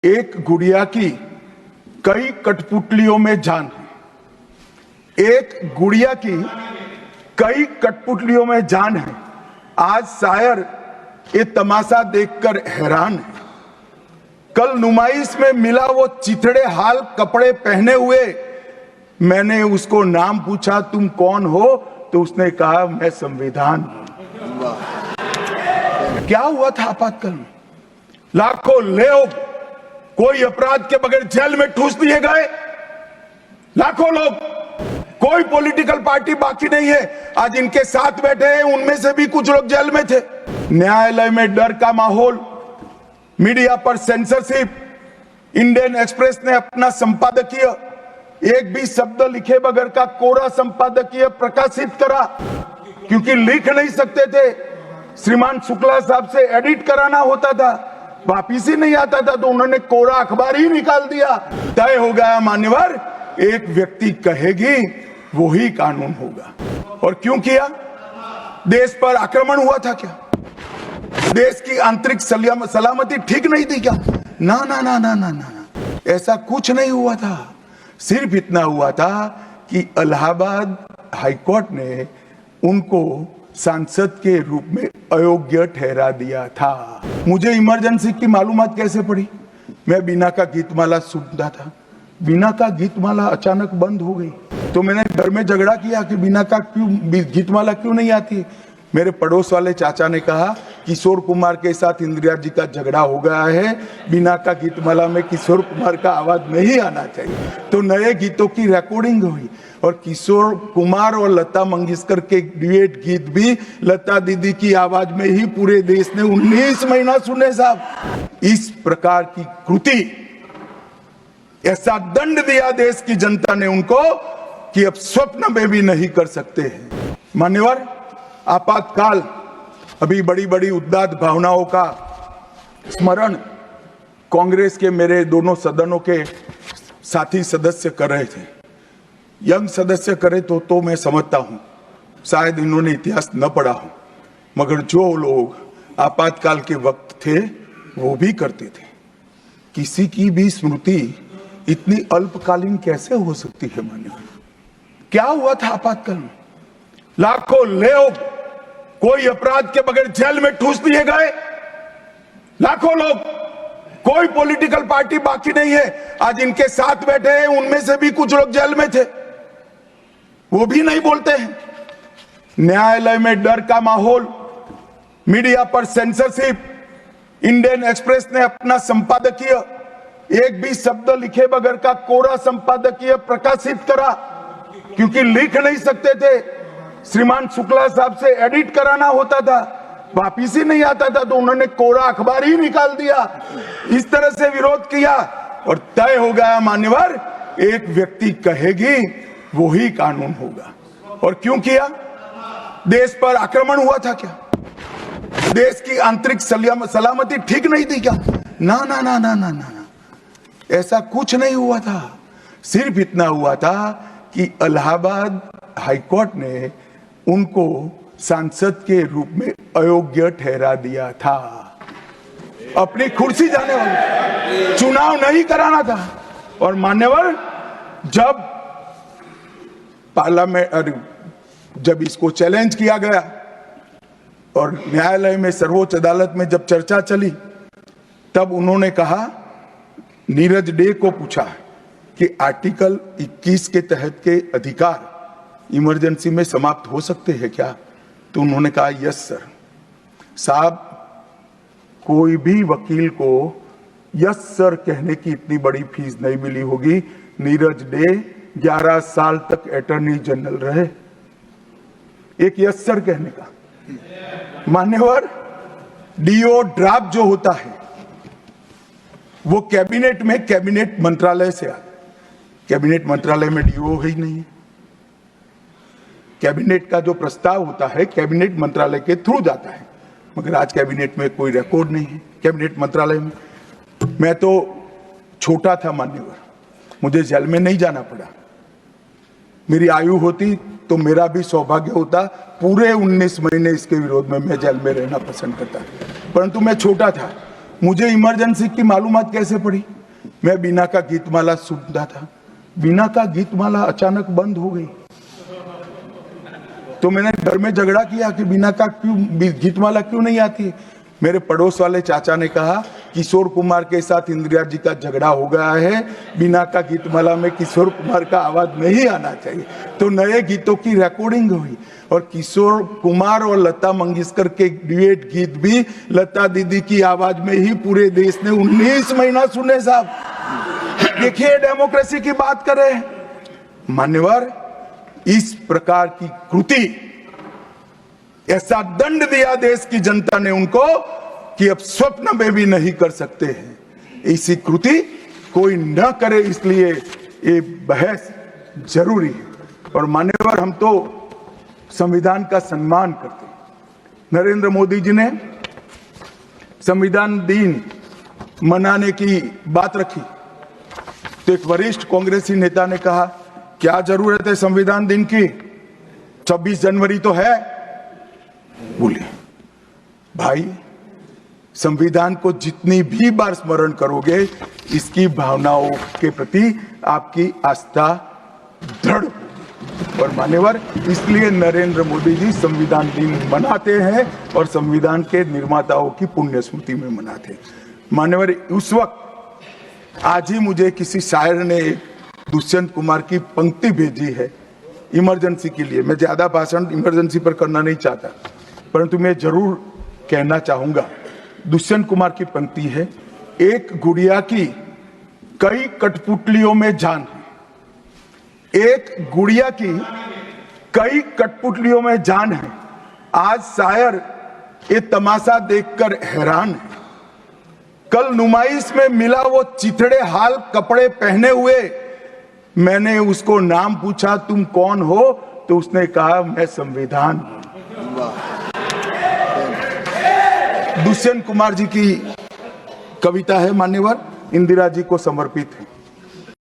एक गुड़िया की कई कठपुतलियों में जान है। एक गुड़िया की कई कठपुतलियों में जान है। आज शायर ये तमाशा देखकर हैरान है। कल नुमाइश में मिला वो चिथड़े हाल कपड़े पहने हुए। मैंने उसको नाम पूछा, तुम कौन हो? तो उसने कहा, मैं संविधान हूं। क्या हुआ था आपातकाल में? लाखों लोग कोई अपराध के बगैर जेल में ठूस दिए गए। लाखों लोग, कोई पॉलिटिकल पार्टी बाकी नहीं है। आज इनके साथ बैठे हैं, उनमें से भी कुछ लोग जेल में थे। न्यायालय में डर का माहौल, मीडिया पर सेंसरशिप। इंडियन एक्सप्रेस ने अपना संपादकीय एक भी शब्द लिखे बगैर का कोरा संपादकीय प्रकाशित करा, क्योंकि लिख नहीं सकते थे। श्रीमान शुक्ला साहब से एडिट कराना होता था, वापिस ही नहीं आता था, तो उन्होंने कोरा अखबार ही निकाल दिया। तय हो गया मान्यवर, एक व्यक्ति कहेगी वो ही कानून होगा। और क्यों किया? देश पर आक्रमण हुआ था क्या? देश की आंतरिक सलामती ठीक नहीं थी क्या? ना ना ना ना ना ना, ऐसा कुछ नहीं हुआ था। सिर्फ इतना हुआ था कि इलाहाबाद हाईकोर्ट ने उनको सांसद के रूप में अयोग्य ठहरा दिया था। मुझे इमरजेंसी की मालूमात कैसे पड़ी? मैं बीना का गीतमाला सुनता था। बीना का गीतमाला अचानक बंद हो गई, तो मैंने घर में झगड़ा किया कि बीना का गीतमाला क्यों नहीं आती। मेरे पड़ोस वाले चाचा ने कहा, किशोर कुमार के साथ इंदिरा जी का झगड़ा हो गया है, बीना का गीतमाला में किशोर कुमार का आवाज नहीं आना चाहिए। तो नए गीतों की रिकॉर्डिंग हुई और किशोर कुमार और लता मंगेशकर के ड्यूएट गीत भी लता दीदी की आवाज में ही पूरे देश ने 19 महीना सुने साहब। इस प्रकार की कृति, ऐसा दंड दिया देश की जनता ने उनको कि अब स्वप्न में भी नहीं कर सकते हैं। मान्यवर, आपातकाल अभी बड़ी बड़ी उदात्त भावनाओं का स्मरण कांग्रेस के मेरे दोनों सदनों के साथी सदस्य कर रहे थे। यंग सदस्य करे तो मैं समझता हूं, शायद इन्होंने इतिहास न पढ़ा हो, मगर जो लोग आपातकाल के वक्त थे वो भी करते थे। किसी की भी स्मृति इतनी अल्पकालीन कैसे हो सकती है? मान्यवर, क्या हुआ था आपातकाल में? लाखों लोग कोई अपराध के बगैर जेल में ठूस दिए गए। लाखों लोग, कोई पॉलिटिकल पार्टी बाकी नहीं है। आज इनके साथ बैठे हैं, उनमें से भी कुछ लोग जेल में थे, वो भी नहीं बोलते हैं। न्यायालय में डर का माहौल, मीडिया पर सेंसरशिप। इंडियन एक्सप्रेस ने अपना संपादकीय एक भी शब्द लिखे बगैर का कोरा संपादकीय प्रकाशित करा, क्योंकि लिख नहीं सकते थे। श्रीमान शुक्ला साहब से एडिट कराना होता था, वापिस ही नहीं आता था, तो उन्होंने कोरा अखबार ही निकाल दिया। इस तरह से विरोध किया और तय हो गया मान्यवर, एक व्यक्ति कहेगी वो ही कानून होगा। और क्यों किया? देश पर आक्रमण हुआ था क्या? देश की आंतरिक सलामती ठीक नहीं थी क्या? ना ना ना ना ना ना, ऐसा कुछ नहीं हुआ था। सिर्फ इतना हुआ था कि इलाहाबाद हाईकोर्ट ने उनको सांसद के रूप में अयोग्य ठहरा दिया था। अपनी कुर्सी जाने वाले, चुनाव नहीं कराना था। और मान्यवर, जब पार्लियामेंट, जब इसको चैलेंज किया गया और न्यायालय में, सर्वोच्च अदालत में जब चर्चा चली, तब उन्होंने कहा, नीरज डे को पूछा कि आर्टिकल 21 के तहत के अधिकार इमरजेंसी में समाप्त हो सकते हैं क्या? तो उन्होंने कहा, यस सर। साहब, कोई भी वकील को यस सर कहने की इतनी बड़ी फीस नहीं मिली होगी। नीरज डे 11 साल तक अटॉर्नी जनरल रहे, एक यस सर कहने का। मान्यवर, डीओ ड्राफ्ट जो होता है वो कैबिनेट में, कैबिनेट मंत्रालय से आता। कैबिनेट मंत्रालय में डीओ ही नहीं है। कैबिनेट का जो प्रस्ताव होता है कैबिनेट मंत्रालय के थ्रू जाता है, मगर आज कैबिनेट में कोई रिकॉर्ड नहीं है। कैबिनेट मंत्रालय में मैं तो छोटा था मान्यवर, मुझे जेल में नहीं जाना पड़ा। मेरी आयु होती तो मेरा भी सौभाग्य होता, पूरे 19 महीने इसके विरोध में मैं जेल में रहना पसंद करता, परंतु मैं छोटा था, मुझे इमरजेंसी की मालूमात कैसे पड़ी? मैं बीना का गीतमाला सुनता था, बीना का गीतमाला अचानक बंद हो गई। तो मैंने घर में झगड़ा किया कि बीना का क्यों गीतमाला क्यों नहीं आती। मेरे पड़ोस वाले चाचा ने कहा किशोर कुमार के साथ इंदिरा जी का झगड़ा हो गया है, बीना का गीतमाला में किशोर कुमार का आवाज नहीं आना चाहिए। तो नए गीतों की रिकॉर्डिंग हुई और किशोर कुमार और लता मंगेशकर के ड्यूएट गीत भी लता दीदी की आवाज में ही पूरे देश ने 19 महीना सुने। साहब देखिए, डेमोक्रेसी की बात करें मान्यवर, इस प्रकार की कृति, ऐसा दंड दिया देश की जनता ने उनको कि अब स्वप्न में भी नहीं कर सकते हैं। ऐसी कृति कोई न करे, इसलिए ये बहस जरूरी है। और मान्यवर, हम तो संविधान का सम्मान करते हैं। नरेंद्र मोदी जी ने संविधान दिन मनाने की बात रखी तो एक वरिष्ठ कांग्रेसी नेता ने कहा, क्या जरूरत है संविधान दिन की, 26 जनवरी तो है। बोले भाई, संविधान को जितनी भी बार स्मरण करोगे, इसकी भावनाओं के प्रति आपकी आस्था दृढ़। और मान्यवर, इसलिए नरेंद्र मोदी जी संविधान दिन मनाते हैं और संविधान के निर्माताओं की पुण्य स्मृति में मनाते हैं। मान्यवर, उस वक्त आज ही मुझे किसी शायर ने दुष्यंत कुमार की पंक्ति भेजी है इमरजेंसी के लिए। मैं ज्यादा भाषण इमरजेंसी पर करना नहीं चाहता, परंतु मैं जरूर कहना चाहूंगा। दुष्यंत कुमार की पंक्ति है, एक गुड़िया की कई कठपुतलियों में जान है, एक गुड़िया की कई कठपुतलियों में जान है। आज शायर ये तमाशा देखकर हैरान है। कल नुमाइश में मिला वो चिथड़े हाल कपड़े पहने हुए, मैंने उसको नाम पूछा तुम कौन हो, तो उसने कहा मैं संविधान हूं। दुष्यंत कुमार जी की कविता है मान्यवर, इंदिरा जी को समर्पित है।